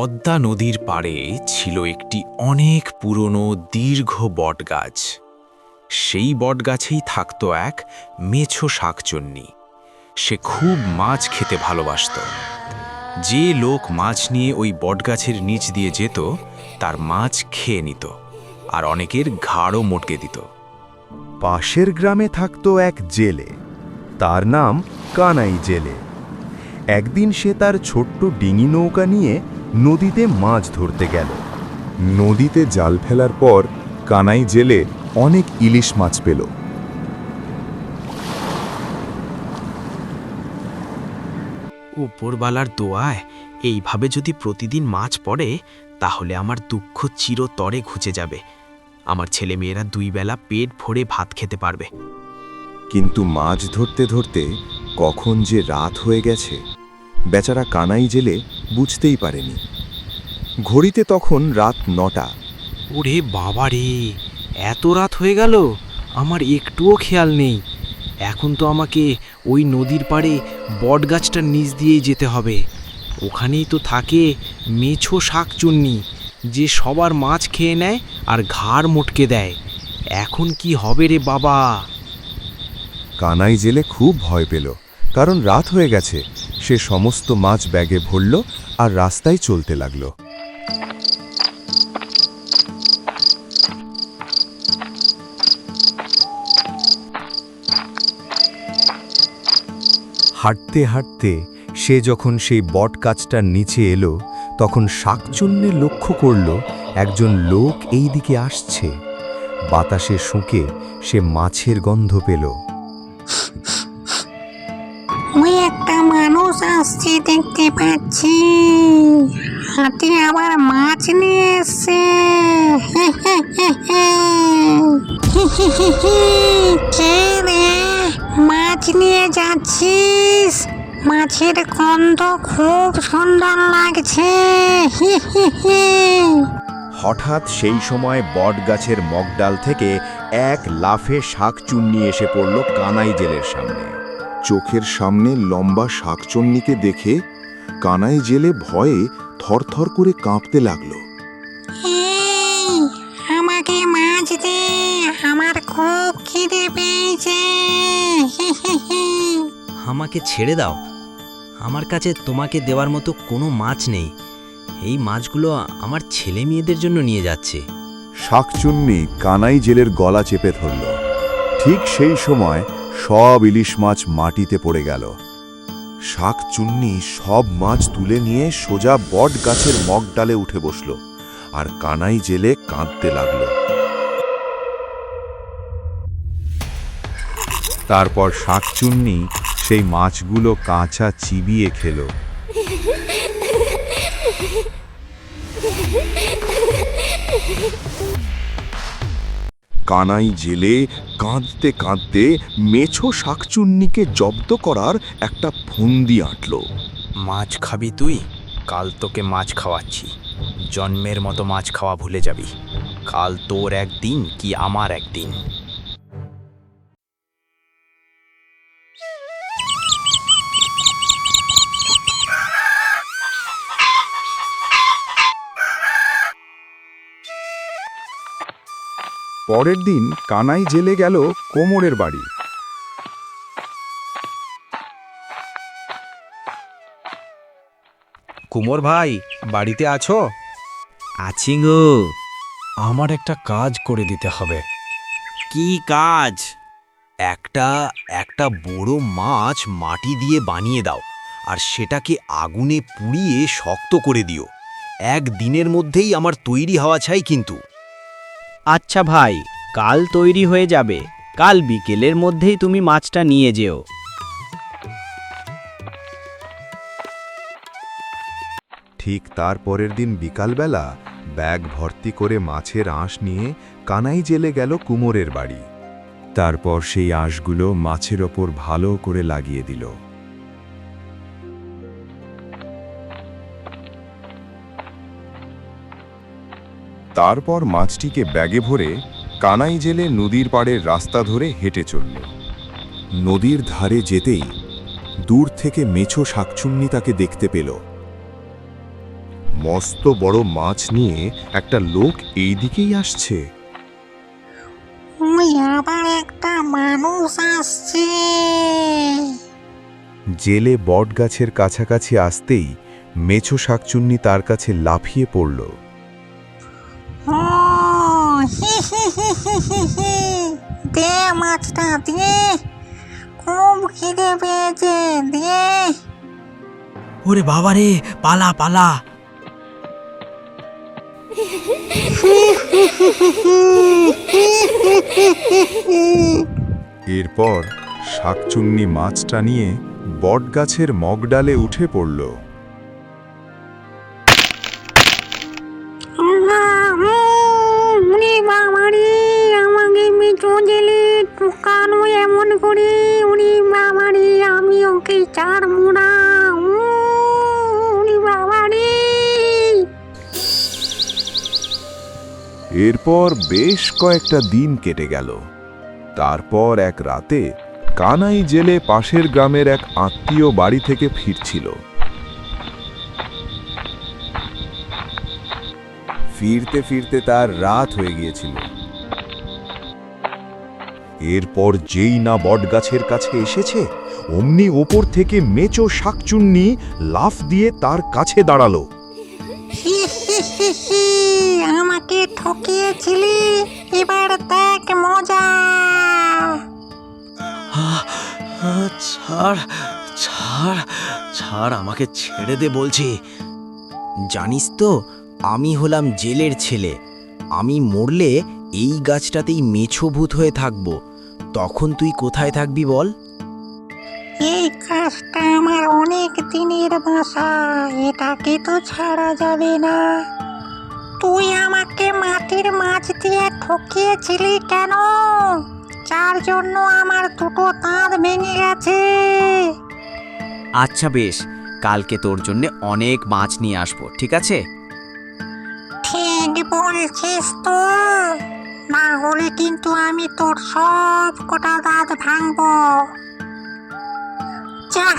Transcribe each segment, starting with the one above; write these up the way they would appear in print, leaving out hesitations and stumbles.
পদ্মা নদীর পাড়ে ছিল একটি অনেক পুরনো দীর্ঘ বটগাছ। সেই বটগাছেই থাকত এক মেছো শাকচুন্নি। সে খুব মাছ খেতে ভালোবাসত। যে লোক মাছ নিয়ে ওই বটগাছের নিচ দিয়ে যেত তার মাছ খেয়ে নিত, আর অনেকের ঘাড়ও মটকে দিত। পাশের গ্রামে থাকত এক জেলে, তার নাম কানাই জেলে। একদিন সে তার ছোট্ট ডিঙি নৌকা নিয়ে নদীতে মাছ ধরতে গেল। নদীতে জাল ফেলার পর কানাই জেলে অনেক ইলিশ মাছ পেল। উপরবালার দোয়ায় এইভাবে যদি প্রতিদিন মাছ পড়ে তাহলে আমার দুঃখ চিরতরে ঘুচে যাবে। আমার ছেলেমেয়েরা 2 বেলা পেট ভরে ভাত খেতে পারবে। কিন্তু মাছ ধরতে ধরতে কখন যে রাত হয়ে গেছে বেচারা কানাই জেলে বুঝতেই পারেনি। ঘড়িতে তখন রাত 9টা। ওরে বাবা রে, এত রাত হয়ে গেল, আমার একটুও খেয়াল নেই। এখন তো আমাকে ওই নদীর পাড়ে বটগাছটার নিচ দিয়েই যেতে হবে। ওখানেই তো থাকে মেছো শাকচুন্নি, যে সবার মাছ খেয়ে নেয় আর ঘাড় মটকে দেয়। এখন কি হবে রে বাবা? কানাই জেলে খুব ভয় পেল, কারণ রাত হয়ে গেছে। সে সমস্ত মাছ ব্যাগে ভরল আর রাস্তায় চলতে লাগল। হাঁটতে হাঁটতে সে যখন সেই বটগাছটার নিচে এলো, তখন শাকচুন্নি লক্ষ্য করল একজন লোক এই দিকে আসছে। বাতাসে শুঁকে সে মাছের গন্ধ পেল। ওই একটা মানুষ আসছে দেখতে পাচ্ছি, হাতে আবার মাছ নিয়ে এসছে। কে রে, মাছ নিয়ে যাচ্ছিস? মাছের গন্ধ খুব সুন্দর লাগছে। হঠাৎ সেই সময় বটগাছের মগডাল থেকে এক লাফে শাকচুন্নি এসে পড়ল কানাই জেলের সামনে। চোখের সামনে লম্বা শাকচুন্নিকে দেখে কানাই জেলে ভয়ে থরথর করে কাঁপতে লাগলো। এই, আমাকে মাছ দে, আমার খুব খিদে পেয়েছে। আমাকে ছেড়ে দাও, আমার কাছে তোমাকে দেওয়ার মতো কোনো মাছ নেই। এই মাছগুলো আমার ছেলে মেয়েদের জন্য নিয়ে যাচ্ছে। শাকচুন্নি কানাই জেলের গলা চেপে ধরল। ঠিক সেই সময় সব ইলিশ মাছ মাটিতে পড়ে গেল। শাকচুন্নি সব মাছ তুলে নিয়ে সোজা বট গাছের মগডালে উঠে বসল, আর কানাই জেলে কাঁদতে লাগল। তারপর শাকচুন্নি সেই মাছগুলো কাঁচা চিবিয়ে খেল। কানাই জেলে কাঁদতে কাঁদতে মেছো শাকচুন্নিকে জব্দ করার একটা ফন্দি আঁটল। মাছ খাবি তুই? কাল তোকে মাছ খাওয়াচ্ছি। জন্মের মতো মাছ খাওয়া ভুলে যাবি। কাল তোর একদিন কি আমার একদিন। পরের দিন কানাই জেলে গেল কোমরের বাড়ি। কুমোর ভাই, বাড়িতে আছো? আছি গো। আমার একটা কাজ করে দিতে হবে। কি কাজ? একটা একটা বড় মাছ মাটি দিয়ে বানিয়ে দাও, আর সেটাকে আগুনে পুড়িয়ে শক্ত করে দিও। 1 দিনের মধ্যেই আমার তৈরি হওয়া চাই কিন্তু। আচ্ছা ভাই, কাল তৈরি হয়ে যাবে। কাল বিকেলের মধ্যেই তুমি মাছটা নিয়ে যেও। ঠিক তার পরের দিন বিকালবেলা ব্যাগ ভর্তি করে মাছের আঁশ নিয়ে কানাই জেলে গেল কুমোরের বাড়ি। তারপর সেই আঁশগুলো মাছের ওপর ভালো করে লাগিয়ে দিল। তারপর মাছটিকে ব্যাগে ভরে কানাই জেলে নদীর পাড়ের রাস্তা ধরে হেঁটে চলল। নদীর ধারে যেতেই দূর থেকে মেছো শাকচুন্নি তাকে দেখতে পেল। মস্ত বড় মাছ নিয়ে একটা লোক এই দিকেই আসছে। ওই আবার একটা মানুষ আসছে। জেলে বটগাছের কাছাকাছি আসতেই মেছো শাকচুন্নি তার কাছে লাফিয়ে পড়ল। ও হি হি হি হি হি হি। দে মাছটা দে, খুব খিদে পেয়েছে, দে। ওরে বাবা রে, পালা পালা। এরপর শাকচুন্নি মাছটা নিয়ে বটগাছের মগডালে উঠে পড়ল। উনি বাবারে, আমাকে মেছো জেলে ঢুকানো এমন করে। উনি বাবারে, আমি ওকে ছাড়বো না। উনি বাবারে। এরপর বেশ কয়েকটা দিন কেটে গেল। তারপর এক রাতে কানাই জেলে পাশের গ্রামের এক আত্মীয় বাড়ি থেকে ফিরছিল। ফিরতে ফিরতে তার রাত হয়ে গিয়েছিল। এরপর যেই না বটগাছের কাছে এসেছে, অমনি ওপর থেকে মেছো শাকচুন্নি লাফ দিয়ে তার কাছে দাঁড়ালো। হি হি হি হি, আমাকে ঠকিয়েছিলি, এবার দেখ মজা। ছাড় ছাড় ছাড়, আমাকে ছেড়ে দে বলছি। জানিস তো, আমি হলাম জেলের ছেলে। আমি মরলে এই গাছটাতেই মেছো ভূত হয়ে থাকব। তখন তুই কোথায় থাকবি বল? এই কাজটা আমার অনেক দিনের বাসা, এটাকে তো ছাড়া যাবে না। তুই আমাকে মাটির মাছ দিয়ে ঠকিয়েছিলি কেন? যার জন্য আমার দুটো দাঁত ভেঙে গেছে। আচ্ছা বেশ, কালকে তোর জন্য অনেক মাছ নিয়ে আসবো, ঠিক আছে? ঠিক বলছিস তো, না হলে কিন্তু আমি তোর সব কটা দাঁত ভাঙবো। যা,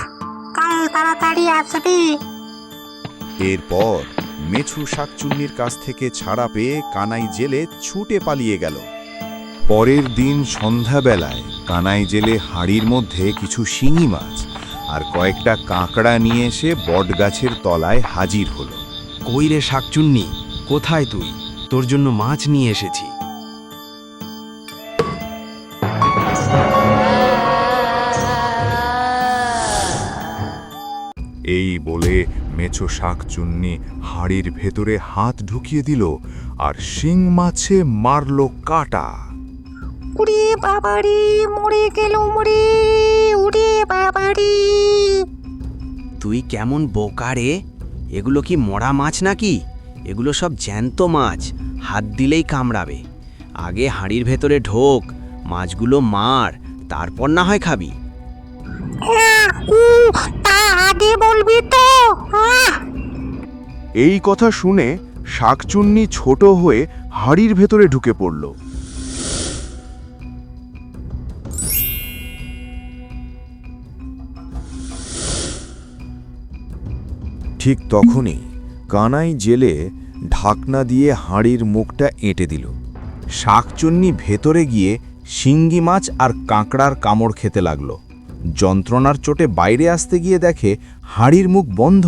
কাল তাড়াতাড়ি আসবি। এরপর মেছু শাকচুন্নির কাছ থেকে ছাড়া পেয়ে কানাই জেলে ছুটে পালিয়ে গেল। পরের দিন সন্ধ্যাবেলায় কানাই জেলে হাঁড়ির মধ্যে কিছু শিঙি মাছ আর কয়েকটা কাঁকড়া নিয়ে এসে বটগাছের তলায় হাজির হলো। কই রে শাকচুন্নি, কোথায় তুই? তোর জন্য মাছ নিয়ে এসেছি। এই বলে মেছো শাকচুন্নি হাঁড়ির ভেতরে হাত ঢুকিয়ে দিল আর শিং মাছে মারল কাটা। উড়ে বাবারি, মরে গেল মরে, উড়ে বাবারি। তুই কেমন বোকা রে? এগুলো কি মরা মাছ নাকি? এগুলো সব জ্যান্ত মাছ, হাত দিলেই কামড়াবে। আগে হাঁড়ির ভেতরে ঢোক, মাছগুলো মার, তারপর না হয় খাবি। তা আগে বলবি তো। এই কথা শুনে শাকচুন্নি ছোট হয়ে হাঁড়ির ভেতরে ঢুকে পড়ল। ঠিক তখনই কানাই জেলে ঢাকনা দিয়ে হাঁড়ির মুখটা এঁটে দিল। শাকচুন্নি ভেতরে গিয়ে শিঙ্গি মাছ আর কাঁকড়ার কামড় খেতে লাগলো। যন্ত্রণার চোটে বাইরে আসতে গিয়ে দেখে হাঁড়ির মুখ বন্ধ।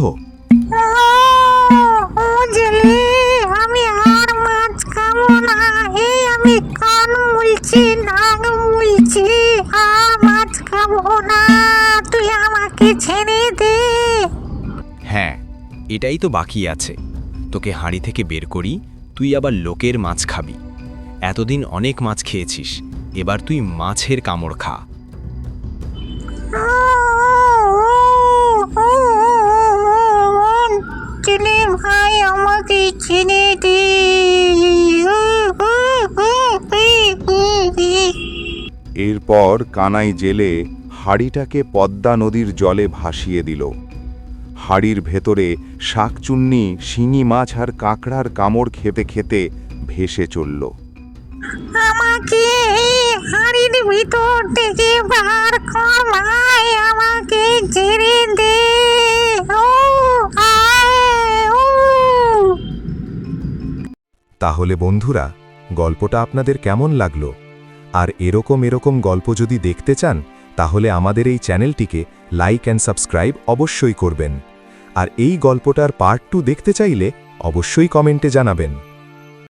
ও জেলে, আমি আর মাছ খাবো না। এই আমি কান মুলছি, নাক মুলছি, আর মাছ খাবো না। তুই আমাকে ছেড়ে দে। হ্যাঁ, এটাই তো বাকি আছে। তোকে হাঁড়ি থেকে বের করি, তুই আবার লোকের মাছ খাবি। এতদিন অনেক মাছ খেয়েছিস, এবার তুই মাছের কামড় খা। জেলে ভাই, আমাকে ছেড়ে দে। এরপর কানাই জেলে হাঁড়িটাকে পদ্মা নদীর জলে ভাসিয়ে দিল। হাঁড়ির ভেতরে শাকচুন্নি শিঙি মাছ আর কাঁকড়ার কামড় খেতে খেতে ভেসে চলল। আমাকে এই হাঁড়ির ভিতর থেকে বার কর ভাই, আমাকে ছেড়ে দে। ও আয়, ও তাহলে বন্ধুরা, গল্পটা আপনাদের কেমন লাগলো? আর এরকম গল্প যদি দেখতে চান, তাহলে আমাদের এই চ্যানেলটিকে লাইক অ্যান্ড সাবস্ক্রাইব অবশ্যই করবেন। আর এই গল্পটার পার্ট 2 দেখতে চাইলে অবশ্যই কমেন্টে জানাবেন।